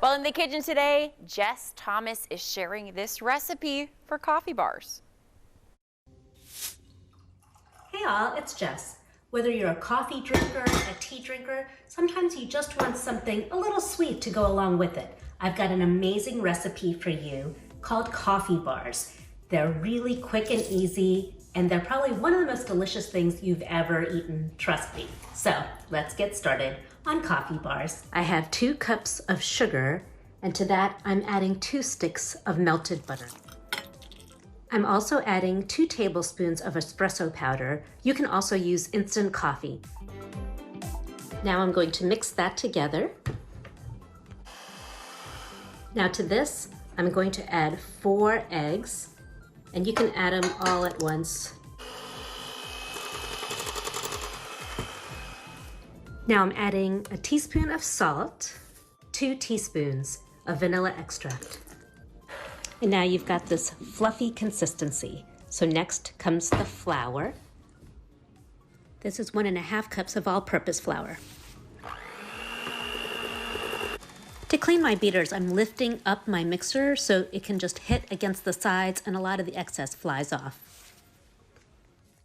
Well, in the kitchen today, Jess Thomas is sharing this recipe for coffee bars. Hey all, it's Jess. Whether you're a coffee drinker, a tea drinker, sometimes you just want something a little sweet to go along with it. I've got an amazing recipe for you called coffee bars. They're really quick and easy, and they're probably one of the most delicious things you've ever eaten, trust me. So let's get started on coffee bars. I have 2 cups of sugar, and to that I'm adding 2 sticks of melted butter. I'm also adding 2 tablespoons of espresso powder. You can also use instant coffee. Now I'm going to mix that together. Now to this, I'm going to add 4 eggs, and you can add them all at once. Now I'm adding a teaspoon of salt, 2 teaspoons of vanilla extract. And now you've got this fluffy consistency. So next comes the flour. This is 1.5 cups of all-purpose flour. To clean my beaters, I'm lifting up my mixer so it can just hit against the sides and a lot of the excess flies off.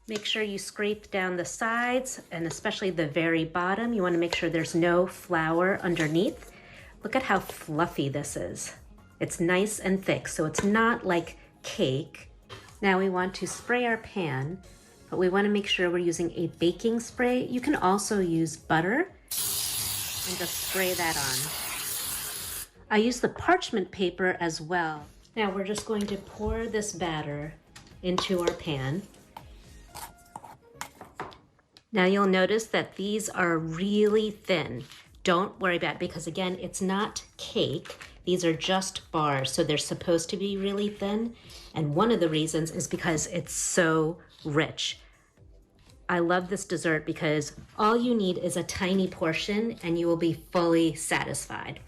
Make sure you scrape down the sides and especially the very bottom. You want to make sure there's no flour underneath. Look at how fluffy this is. It's nice and thick, so it's not like cake. Now we want to spray our pan, but we want to make sure we're using a baking spray. You can also use butter and just spray that on. I use the parchment paper as well. Now we're just going to pour this batter into our pan. Now you'll notice that these are really thin. Don't worry about it because again, it's not cake. These are just bars, so they're supposed to be really thin. And one of the reasons is because it's so rich. I love this dessert because all you need is a tiny portion and you will be fully satisfied.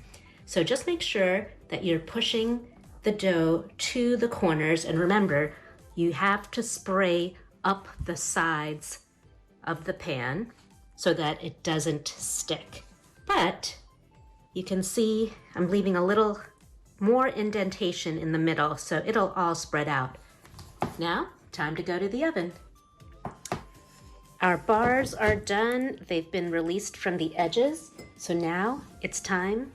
So just make sure that you're pushing the dough to the corners. And remember, you have to spray up the sides of the pan so that it doesn't stick. But you can see I'm leaving a little more indentation in the middle, so it'll all spread out. Now, time to go to the oven. Our bars are done. They've been released from the edges. So now it's time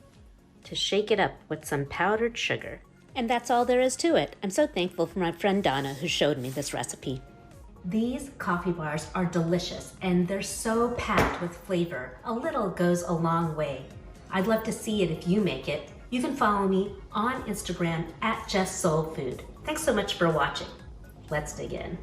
to shake it up with some powdered sugar. And that's all there is to it. I'm so thankful for my friend Donna who showed me this recipe. These coffee bars are delicious and they're so packed with flavor. A little goes a long way. I'd love to see it if you make it. You can follow me on Instagram at JessSoulFood. Thanks so much for watching. Let's dig in.